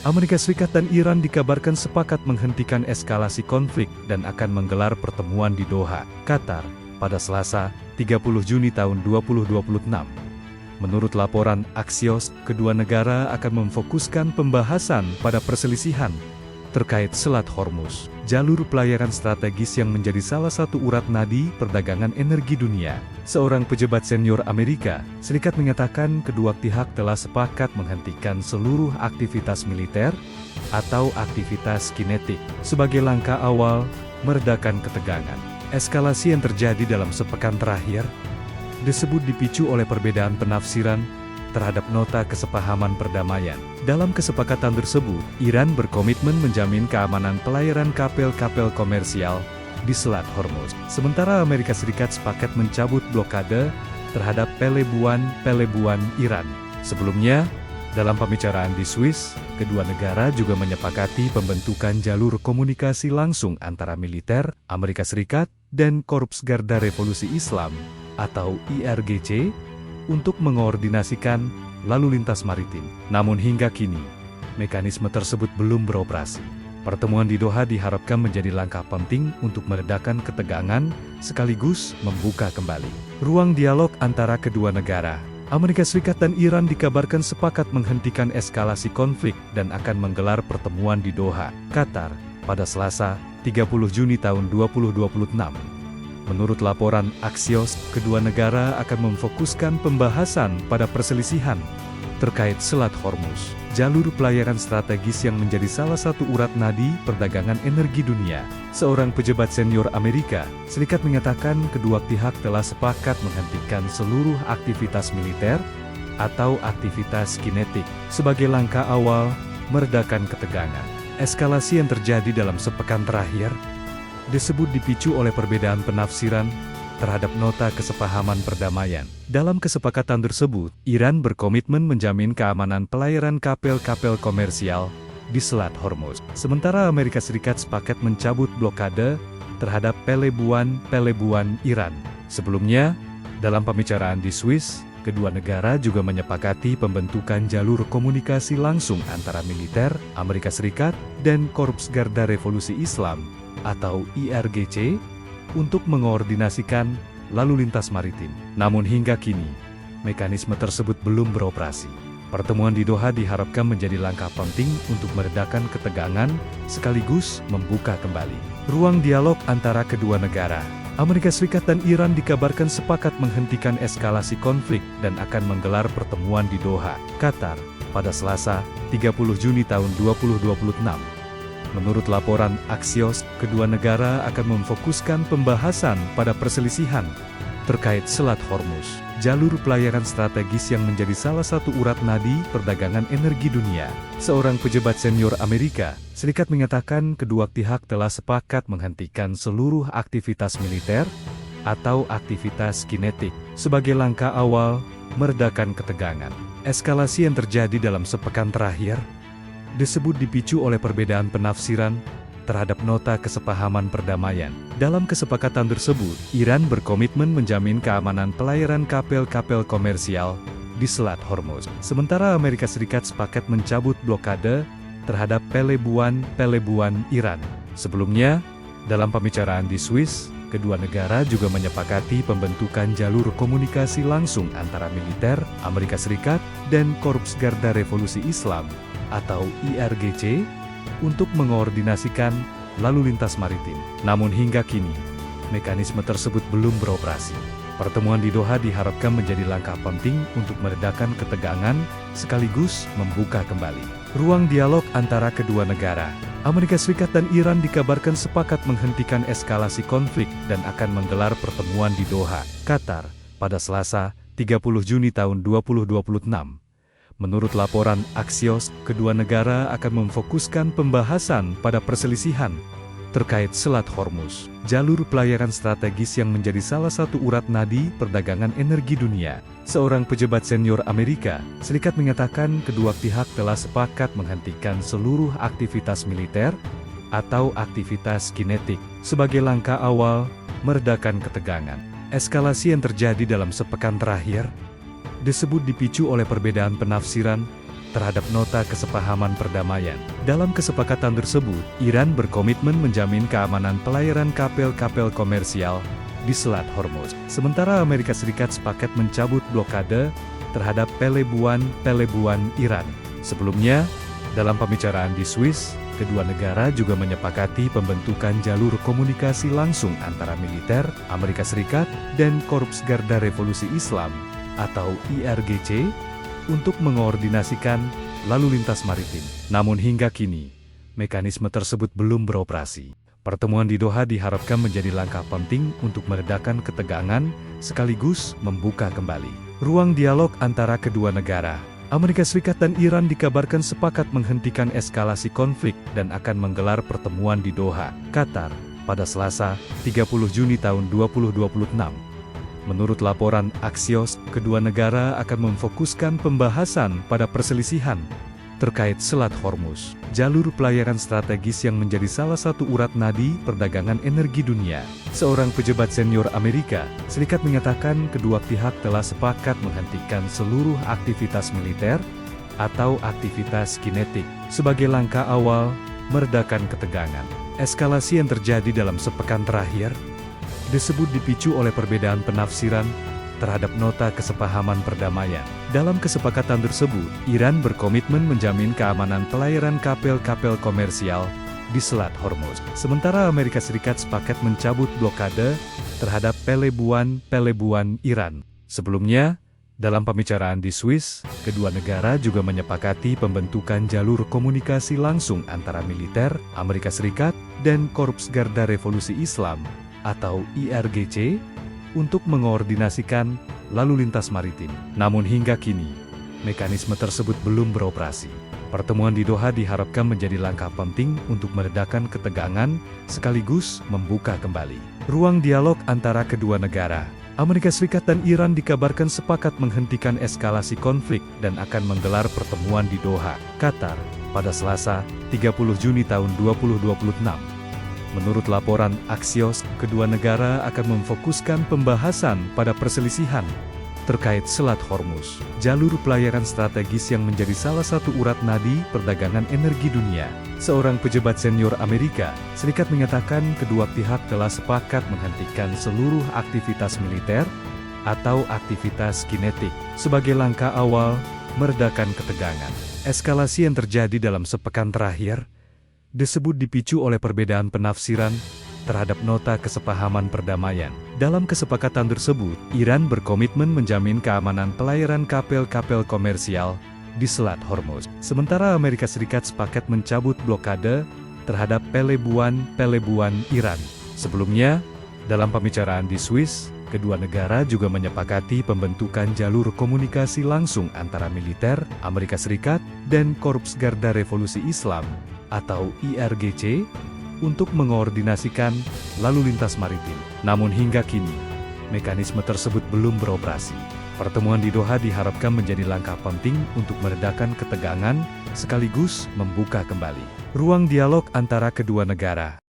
Amerika Serikat dan Iran dikabarkan sepakat menghentikan eskalasi konflik dan akan menggelar pertemuan di Doha, Qatar, pada Selasa, 30 Juni tahun 2026. Menurut laporan Axios, kedua negara akan memfokuskan pembahasan pada perselisihan terkait Selat Hormuz, jalur pelayaran strategis yang menjadi salah satu urat nadi perdagangan energi dunia. Seorang pejabat senior Amerika Serikat mengatakan kedua pihak telah sepakat menghentikan seluruh aktivitas militer atau aktivitas kinetik sebagai langkah awal meredakan ketegangan. Eskalasi yang terjadi dalam sepekan terakhir disebut dipicu oleh perbedaan penafsiran terhadap nota kesepahaman perdamaian. Dalam kesepakatan tersebut, Iran berkomitmen menjamin keamanan pelayaran kapal-kapal komersial di Selat Hormuz. Sementara Amerika Serikat sepakat mencabut blokade terhadap pelabuhan Iran. Sebelumnya, dalam pembicaraan di Swiss, kedua negara juga menyepakati pembentukan jalur komunikasi langsung antara militer Amerika Serikat dan Korps Garda Revolusi Islam atau IRGC untuk mengkoordinasikan lalu lintas maritim. Namun hingga kini, mekanisme tersebut belum beroperasi. Pertemuan di Doha diharapkan menjadi langkah penting untuk meredakan ketegangan, sekaligus membuka kembali ruang dialog antara kedua negara. Amerika Serikat dan Iran dikabarkan sepakat menghentikan eskalasi konflik dan akan menggelar pertemuan di Doha, Qatar, pada Selasa, 30 Juni tahun 2026. Menurut laporan Axios, kedua negara akan memfokuskan pembahasan pada perselisihan terkait Selat Hormuz, jalur pelayaran strategis yang menjadi salah satu urat nadi perdagangan energi dunia. Seorang pejabat senior Amerika Serikat mengatakan kedua pihak telah sepakat menghentikan seluruh aktivitas militer atau aktivitas kinetik sebagai langkah awal meredakan ketegangan. Eskalasi yang terjadi dalam sepekan terakhir disebut dipicu oleh perbedaan penafsiran terhadap nota kesepahaman perdamaian. Dalam kesepakatan tersebut, Iran berkomitmen menjamin keamanan pelayaran kapal-kapal komersial di Selat Hormuz. Sementara Amerika Serikat sepakat mencabut blokade terhadap pelabuhan Iran. Sebelumnya, dalam pembicaraan di Swiss, kedua negara juga menyepakati pembentukan jalur komunikasi langsung antara militer Amerika Serikat dan Korps Garda Revolusi Islam atau IRGC untuk mengkoordinasikan lalu lintas maritim. Namun hingga kini, mekanisme tersebut belum beroperasi. Pertemuan di Doha diharapkan menjadi langkah penting untuk meredakan ketegangan, sekaligus membuka kembali ruang dialog antara kedua negara. Amerika Serikat dan Iran dikabarkan sepakat menghentikan eskalasi konflik dan akan menggelar pertemuan di Doha, Qatar, pada Selasa, 30 Juni tahun 2026. Menurut laporan Axios, kedua negara akan memfokuskan pembahasan pada perselisihan terkait Selat Hormuz, jalur pelayaran strategis yang menjadi salah satu urat nadi perdagangan energi dunia. Seorang pejabat senior Amerika Serikat mengatakan kedua pihak telah sepakat menghentikan seluruh aktivitas militer atau aktivitas kinetik sebagai langkah awal meredakan ketegangan. Eskalasi yang terjadi dalam sepekan terakhir disebut dipicu oleh perbedaan penafsiran terhadap nota kesepahaman perdamaian. Dalam kesepakatan tersebut, Iran berkomitmen menjamin keamanan pelayaran kapal-kapal komersial di Selat Hormuz. Sementara Amerika Serikat sepakat mencabut blokade terhadap pelabuhan Iran. Sebelumnya, dalam pembicaraan di Swiss, kedua negara juga menyepakati pembentukan jalur komunikasi langsung antara militer Amerika Serikat dan Korps Garda Revolusi Islam atau IRGC untuk mengkoordinasikan lalu lintas maritim. Namun hingga kini, mekanisme tersebut belum beroperasi. Pertemuan di Doha diharapkan menjadi langkah penting untuk meredakan ketegangan, sekaligus membuka kembali ruang dialog antara kedua negara. Amerika Serikat dan Iran dikabarkan sepakat menghentikan eskalasi konflik dan akan menggelar pertemuan di Doha, Qatar, pada Selasa, 30 Juni tahun 2026. Menurut laporan Axios, kedua negara akan memfokuskan pembahasan pada perselisihan terkait Selat Hormuz, jalur pelayaran strategis yang menjadi salah satu urat nadi perdagangan energi dunia. Seorang pejabat senior Amerika Serikat mengatakan kedua pihak telah sepakat menghentikan seluruh aktivitas militer atau aktivitas kinetik sebagai langkah awal meredakan ketegangan. Eskalasi yang terjadi dalam sepekan terakhir disebut dipicu oleh perbedaan penafsiran terhadap nota kesepahaman perdamaian. Dalam kesepakatan tersebut, Iran berkomitmen menjamin keamanan pelayaran kapal-kapal komersial di Selat Hormuz. Sementara Amerika Serikat sepakat mencabut blokade terhadap pelabuhan Iran. Sebelumnya, dalam pembicaraan di Swiss, kedua negara juga menyepakati pembentukan jalur komunikasi langsung antara militer Amerika Serikat dan Korps Garda Revolusi Islam atau IRGC untuk mengkoordinasikan lalu lintas maritim. Namun hingga kini, mekanisme tersebut belum beroperasi. Pertemuan di Doha diharapkan menjadi langkah penting untuk meredakan ketegangan sekaligus membuka kembali ruang dialog antara kedua negara. Amerika Serikat dan Iran dikabarkan sepakat menghentikan eskalasi konflik dan akan menggelar pertemuan di Doha, Qatar, pada Selasa, 30 Juni tahun 2026. Menurut laporan Axios, kedua negara akan memfokuskan pembahasan pada perselisihan terkait Selat Hormuz, jalur pelayaran strategis yang menjadi salah satu urat nadi perdagangan energi dunia. Seorang pejabat senior Amerika Serikat menyatakan kedua pihak telah sepakat menghentikan seluruh aktivitas militer atau aktivitas kinetik sebagai langkah awal meredakan ketegangan. Eskalasi yang terjadi dalam sepekan terakhir disebut dipicu oleh perbedaan penafsiran terhadap nota kesepahaman perdamaian. Dalam kesepakatan tersebut, Iran berkomitmen menjamin keamanan pelayaran kapal-kapal komersial di Selat Hormuz. Sementara Amerika Serikat sepakat mencabut blokade terhadap pelabuhan Iran. Sebelumnya, dalam pembicaraan di Swiss, kedua negara juga menyepakati pembentukan jalur komunikasi langsung antara militer Amerika Serikat dan Korps Garda Revolusi Islam atau IRGC untuk mengkoordinasikan lalu lintas maritim. Namun hingga kini, mekanisme tersebut belum beroperasi. Pertemuan di Doha diharapkan menjadi langkah penting untuk meredakan ketegangan sekaligus membuka kembali ruang dialog antara kedua negara. Amerika Serikat dan Iran dikabarkan sepakat menghentikan eskalasi konflik dan akan menggelar pertemuan di Doha, Qatar, pada Selasa, 30 Juni tahun 2026. Menurut laporan Axios, kedua negara akan memfokuskan pembahasan pada perselisihan terkait Selat Hormuz, jalur pelayaran strategis yang menjadi salah satu urat nadi perdagangan energi dunia. Seorang pejabat senior Amerika Serikat menyatakan kedua pihak telah sepakat menghentikan seluruh aktivitas militer atau aktivitas kinetik sebagai langkah awal meredakan ketegangan. Eskalasi yang terjadi dalam sepekan terakhir disebut dipicu oleh perbedaan penafsiran terhadap nota kesepahaman perdamaian. Dalam kesepakatan tersebut, Iran berkomitmen menjamin keamanan pelayaran kapal-kapal komersial di Selat Hormuz. Sementara Amerika Serikat sepakat mencabut blokade terhadap pelabuhan Iran. Sebelumnya, dalam pembicaraan di Swiss, kedua negara juga menyepakati pembentukan jalur komunikasi langsung antara militer Amerika Serikat dan Korps Garda Revolusi Islam atau IRGC untuk mengkoordinasikan lalu lintas maritim. Namun hingga kini, mekanisme tersebut belum beroperasi. Pertemuan di Doha diharapkan menjadi langkah penting untuk meredakan ketegangan sekaligus membuka kembali ruang dialog antara kedua negara.